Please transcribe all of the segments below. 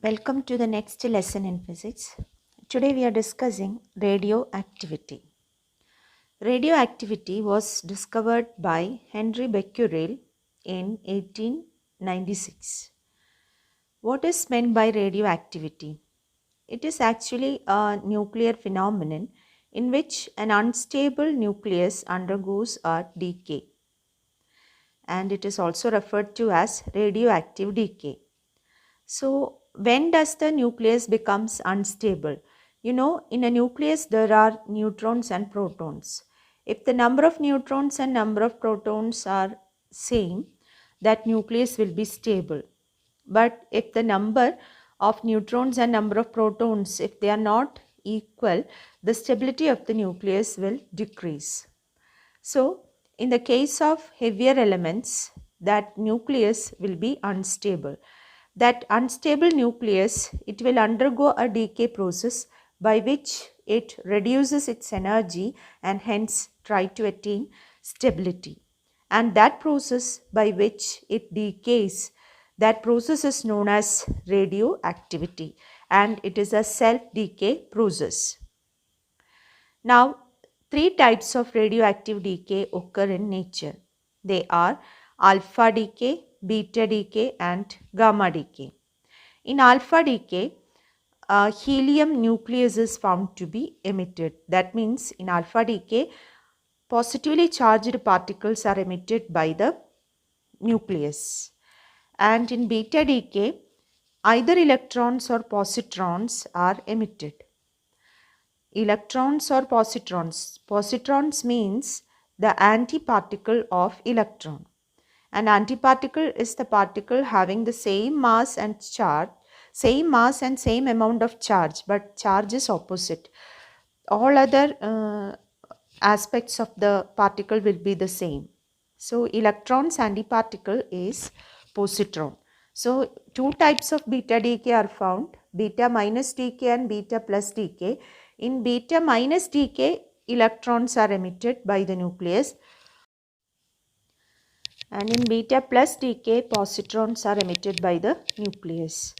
Welcome to the next lesson in physics. Today we are discussing radioactivity. Radioactivity was discovered by Henry Becquerel in 1896. What is meant by radioactivity? It is actually a nuclear phenomenon in which an unstable nucleus undergoes a decay, and it is also referred to as radioactive decay. So, when does the nucleus becomes unstable? In a nucleus there are neutrons and protons. If the number of neutrons and number of protons are same, that nucleus will be stable. But if the number of neutrons and number of protons, if they are not equal, the stability of the nucleus will decrease. So, in the case of heavier elements, that nucleus will be unstable. That unstable nucleus, it will undergo a decay process by which it reduces its energy and hence try to attain stability. And that process by which it decays, that process is known as radioactivity, and it is a self-decay process. Now, three types of radioactive decay occur in nature. They are alpha decay, beta decay, and gamma decay. In alpha decay, helium nucleus is found to be emitted. That means in alpha decay, positively charged particles are emitted by the nucleus. And in beta decay, either electrons or positrons are emitted. Electrons or positrons. Positrons means the antiparticle of electron. An antiparticle is the particle having the same mass and charge, same mass and same amount of charge, but charge is opposite. All other aspects of the particle will be the same. So, electron's antiparticle is positron. So, two types of beta decay are found, beta minus decay and beta plus decay. In beta minus decay, electrons are emitted by the nucleus, and in beta plus decay, positrons are emitted by the nucleus.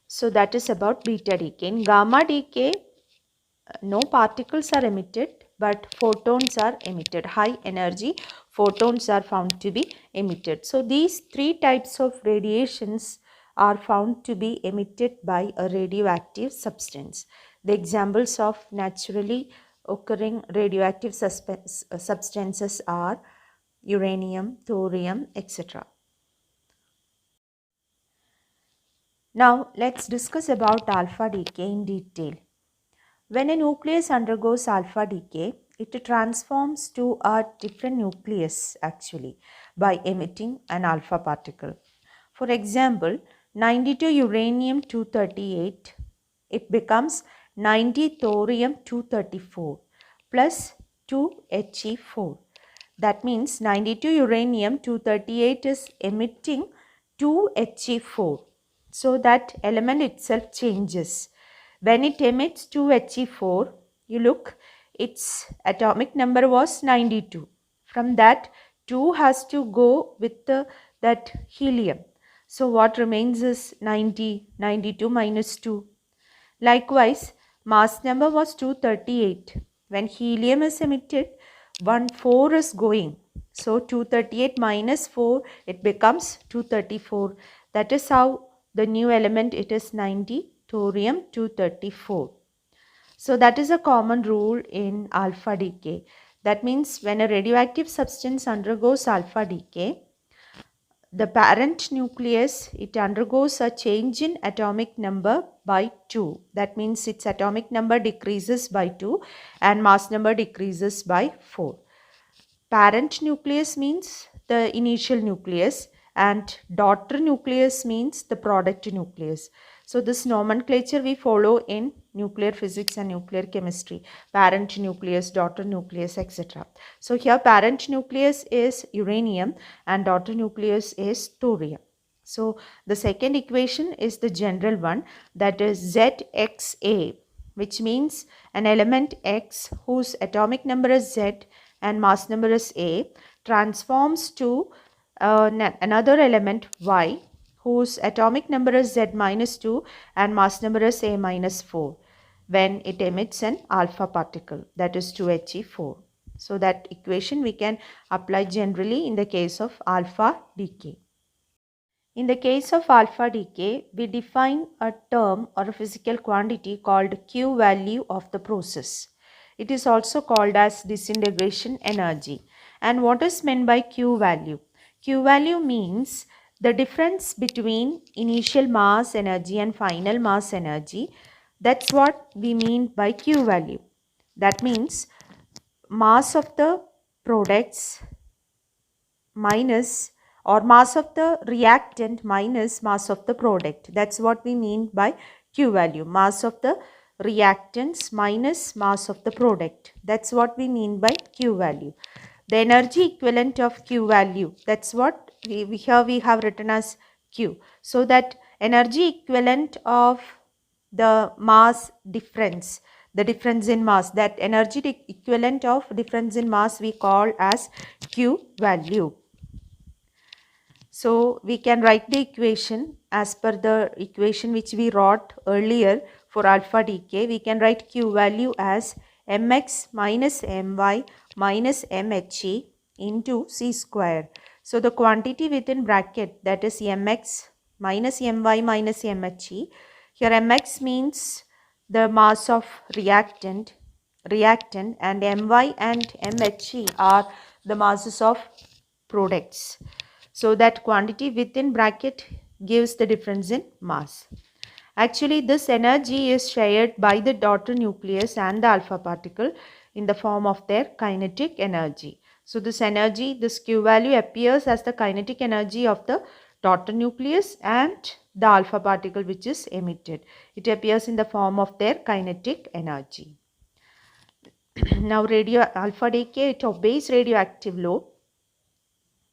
So that is about beta decay. In gamma decay, no particles are emitted, but photons are emitted. High energy photons are found to be emitted. So these three types of radiations are found to be emitted by a radioactive substance. The examples of naturally occurring radioactive substances are uranium, thorium, etc. Now let's discuss about alpha decay in detail. When a nucleus undergoes alpha decay, it transforms to a different nucleus actually by emitting an alpha particle. For example, 92 uranium 238, it becomes 90 thorium 234 plus 2 He4. That means 92 uranium 238 is emitting 2 He4. So that element itself changes. When it emits 2 He4, you look, its atomic number was 92. From that, 2 has to go with that helium. So what remains is 90, 92 minus 2. Likewise, mass number was 238. When helium is emitted, 4 is going. So 238 minus 4, it becomes 234. That is how the new element, it is 90 thorium 234. So that is a common rule in alpha decay. That means when a radioactive substance undergoes alpha decay, the parent nucleus, it undergoes a change in atomic number by 2. That means its atomic number decreases by 2 and mass number decreases by 4. Parent nucleus means the initial nucleus and daughter nucleus means the product nucleus. So this nomenclature we follow in nuclear physics and nuclear chemistry. Parent nucleus, daughter nucleus, etc. So here parent nucleus is uranium and daughter nucleus is thorium. So the second equation is the general one, that is ZXA, which means an element X whose atomic number is Z and mass number is A transforms to another element Y whose atomic number is Z minus 2 and mass number is A minus 4 when it emits an alpha particle, that is 2He4. So that equation we can apply generally in the case of alpha decay. In the case of alpha decay, we define a term or a physical quantity called Q value of the process. It is also called as disintegration energy. And what is meant by Q value? Q value means the difference between initial mass energy and final mass energy. That's what we mean by Q value. That means mass of the products minus, or mass of the reactant minus mass of the product. That's what we mean by Q value. Mass of the reactants minus mass of the product. That's what we mean by Q value. The energy equivalent of Q value, that's what here we have written as Q. So that energy equivalent of the mass difference, the difference in mass, that energy equivalent of difference in mass we call as Q value. So we can write the equation as per the equation which we wrote earlier for alpha decay. We can write Q value as mx minus my minus mhe into c square. So the quantity within bracket, that is mx minus my minus mhe. Here mx means the mass of reactant and my and mhe are the masses of products. So that quantity within bracket gives the difference in mass. Actually, this energy is shared by the daughter nucleus and the alpha particle in the form of their kinetic energy. So this energy, this Q value appears as the kinetic energy of the daughter nucleus and the alpha particle which is emitted. It appears in the form of their kinetic energy. Now alpha decay, it obeys radioactive law.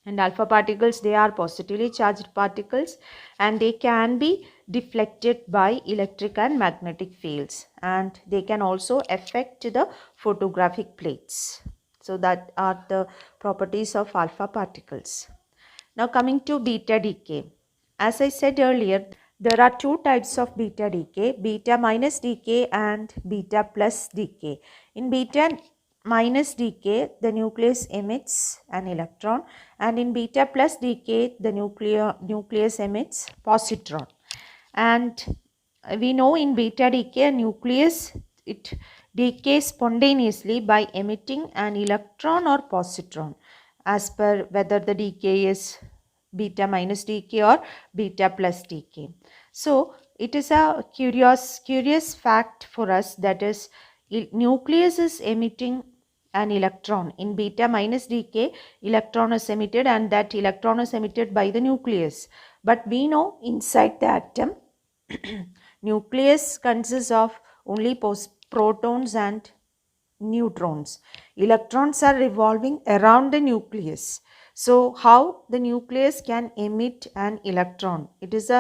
And alpha particles, they are positively charged particles and they can be deflected by electric and magnetic fields, and they can also affect the photographic plates. So that are the properties of alpha particles. Now coming to beta decay. As I said earlier, there are two types of beta decay, beta minus decay and beta plus decay. In beta minus decay, the nucleus emits an electron, and in beta plus decay, the nucleus emits positron. And we know in beta decay, a nucleus, it decays spontaneously by emitting an electron or positron, as per whether the decay is beta minus decay or beta plus decay. So it is a curious fact for us, that is nucleus is emitting an electron. In beta minus decay, electron is emitted, and that electron is emitted by the nucleus. But we know inside the atom nucleus consists of only protons and neutrons. Electrons are revolving around the nucleus. So how the nucleus can emit an electron? It is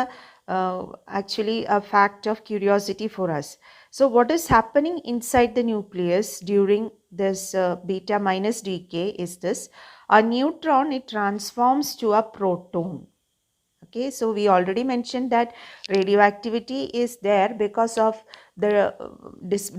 actually a fact of curiosity for us. So what is happening inside the nucleus during this beta minus decay is this: a neutron, it transforms to a proton. Okay, so we already mentioned that radioactivity is there because of the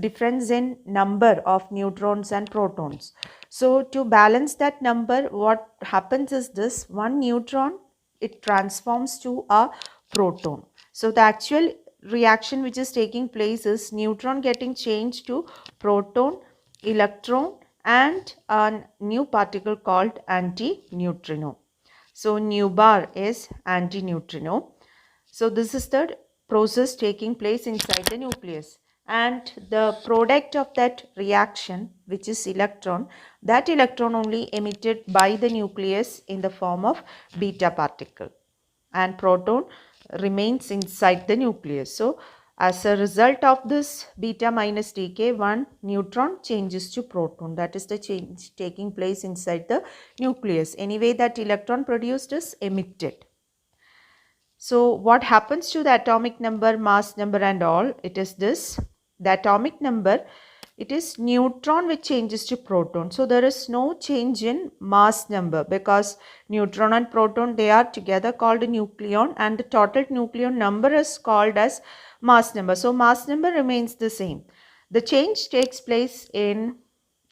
difference in number of neutrons and protons. So to balance that number, what happens is this: one neutron, it transforms to a proton. So the actual reaction which is taking place is neutron getting changed to proton, electron, and a new particle called antineutrino. So nu bar is antineutrino. So this is the process taking place inside the nucleus, and the product of that reaction, which is electron, that electron only emitted by the nucleus in the form of beta particle, and proton remains inside the nucleus. So as a result of this beta minus decay, one neutron changes to proton. That is the change taking place inside the nucleus. Anyway, that electron produced is emitted. So what happens to the atomic number, mass number and all? It is this: the atomic number It is neutron which changes to proton. So there is no change in mass number because neutron and proton, they are together called a nucleon, and the total nucleon number is called as mass number. So mass number remains the same. The change takes place in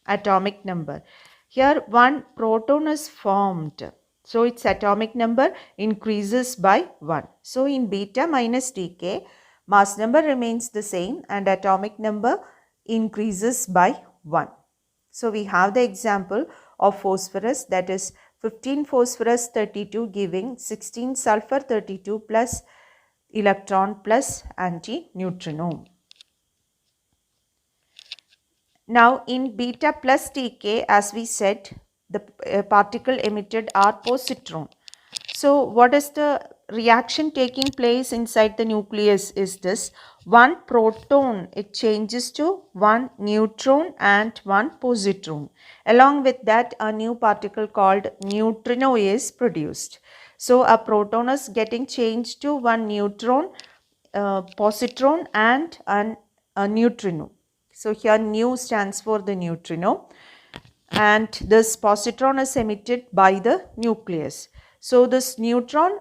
atomic number. Here one proton is formed. So its atomic number increases by 1. So in beta minus decay, mass number remains the same and atomic number increases by 1. So we have the example of phosphorus, that is 15 phosphorus 32 giving 16 sulfur 32 plus electron plus antineutrino. Now in beta plus decay, as we said, the particle emitted are positron. So what is the reaction taking place inside the nucleus is this: one proton, it changes to one neutron and one positron. Along with that, a new particle called neutrino is produced. So a proton is getting changed to one neutron, positron and a neutrino. So here nu stands for the neutrino, and this positron is emitted by the nucleus. So this neutron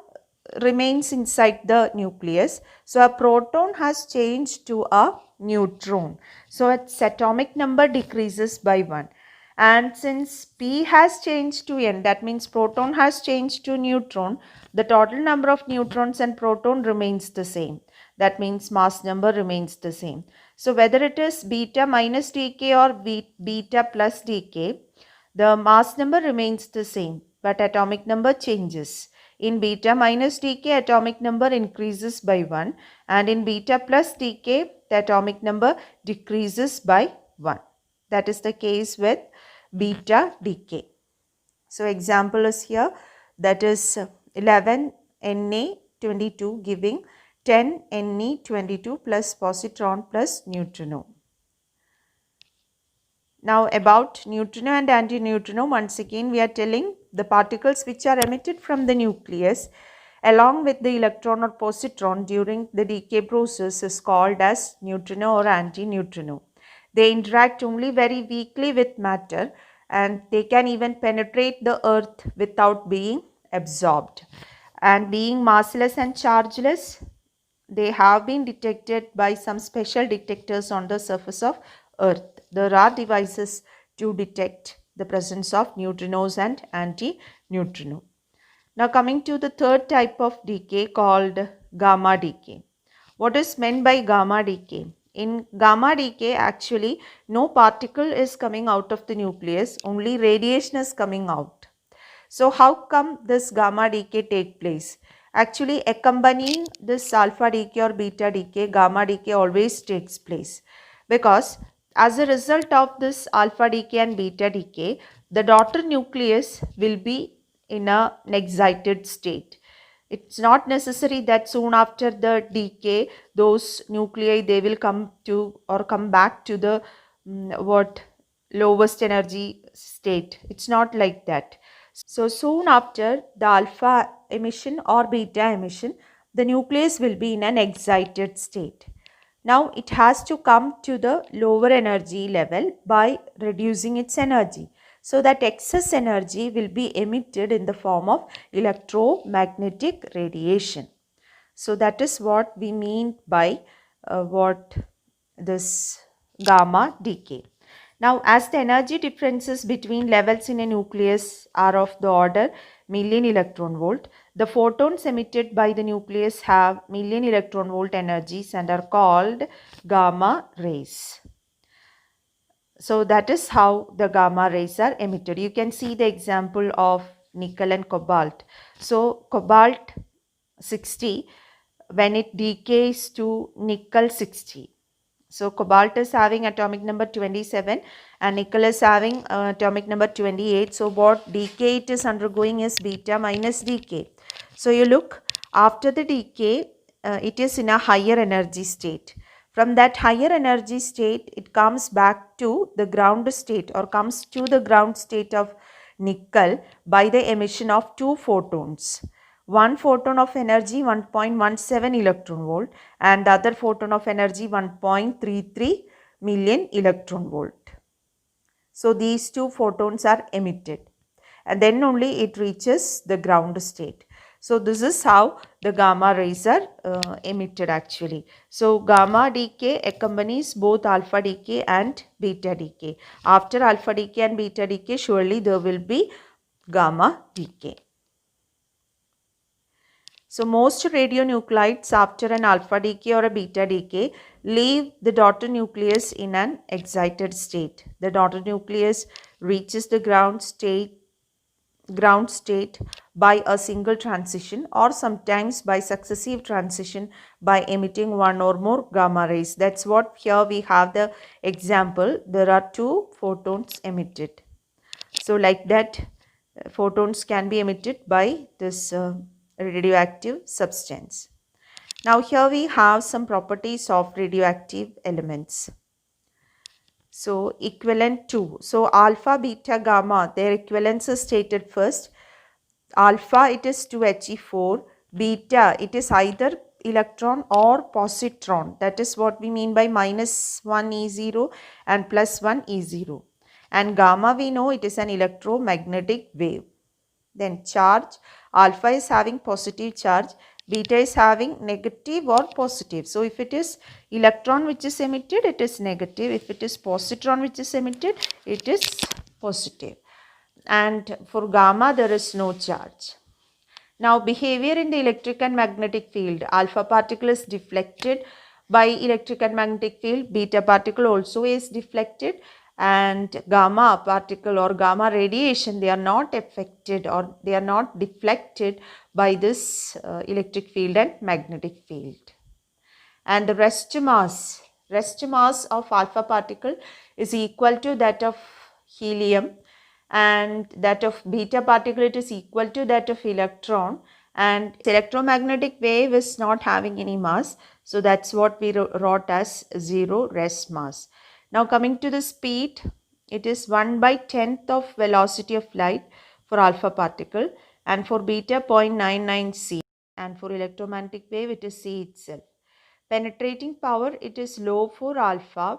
remains inside the nucleus. So a proton has changed to a neutron. So its atomic number decreases by 1. And since P has changed to N, that means proton has changed to neutron, the total number of neutrons and proton remains the same. That means mass number remains the same. So whether it is beta minus decay or beta plus decay, the mass number remains the same, but atomic number changes. In beta minus decay, atomic number increases by 1, and in beta plus decay, the atomic number decreases by 1. That is the case with beta decay. So example is here, that is 11 Na22 giving 10 Ne22 plus positron plus neutrino. Now about neutrino and antineutrino, once again we are telling the particles which are emitted from the nucleus along with the electron or positron during the decay process is called as neutrino or antineutrino. They interact only very weakly with matter, and they can even penetrate the earth without being absorbed. And being massless and chargeless, they have been detected by some special detectors on the surface of earth. There are devices to detect the presence of neutrinos and antineutrino. Now coming to the third type of decay called gamma decay. What is meant by gamma decay? In gamma decay, actually no particle is coming out of the nucleus, only radiation is coming out. So how come this gamma decay take place? Actually accompanying this alpha decay or beta decay, gamma decay always takes place, because as a result of this alpha decay and beta decay, the daughter nucleus will be in an excited state. It's not necessary that soon after the decay, those nuclei, they will come to or come back to the lowest energy state. It's not like that. So soon after the alpha emission or beta emission, the nucleus will be in an excited state. Now it has to come to the lower energy level by reducing its energy. So that excess energy will be emitted in the form of electromagnetic radiation. So that is what we mean by this gamma decay. Now as the energy differences between levels in a nucleus are of the order million electron volt, the photons emitted by the nucleus have million electron volt energies and are called gamma rays. So that is how the gamma rays are emitted. You can see the example of nickel and cobalt. So cobalt 60, when it decays to nickel 60. So cobalt is having atomic number 27 and nickel is having atomic number 28. So what decay it is undergoing is beta minus decay. So you look, after the decay, it is in a higher energy state. From that higher energy state, it comes back to the ground state or comes to the ground state of nickel by the emission of two photons. One photon of energy 1.17 electron volt and the other photon of energy 1.33 million electron volt. So these two photons are emitted and then only it reaches the ground state. So this is how the gamma rays are emitted actually. So gamma decay accompanies both alpha decay and beta decay. After alpha decay and beta decay, surely there will be gamma decay. So most radionuclides after an alpha decay or a beta decay leave the daughter nucleus in an excited state. The daughter nucleus reaches the ground state by a single transition or sometimes by successive transition by emitting one or more gamma rays. That's what here we have the example. There are two photons emitted. So like that, photons can be emitted by this radioactive substance. Now here we have some properties of radioactive elements. So equivalent to, so alpha, beta, gamma, their equivalence is stated first. Alpha it is 2He4, beta it is either electron or positron, that is what we mean by -1 E0 and +1 E0, and gamma we know it is an electromagnetic wave. Then charge, alpha is having positive charge, beta is having negative or positive. So if it is electron which is emitted, it is negative. If it is positron which is emitted, it is positive. And for gamma there is no charge. Now behavior in the electric and magnetic field. Alpha particle is deflected by electric and magnetic field. Beta particle also is deflected, and gamma particle or gamma radiation, they are not affected or they are not deflected by this electric field and magnetic field. And the rest mass of alpha particle is equal to that of helium, and that of beta particle it is equal to that of electron, and electromagnetic wave is not having any mass, so that's what we wrote as 0 rest mass. Now coming to the speed, it is 1/10th of velocity of light for alpha particle, and for beta 0.99 c, and for electromagnetic wave it is c itself. Penetrating power, it is low for alpha,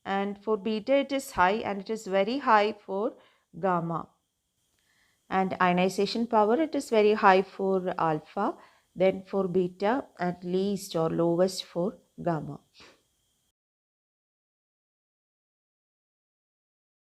and for beta it is high, and it is very high for gamma. And ionization power, it is very high for alpha, then for beta at least or lowest for gamma.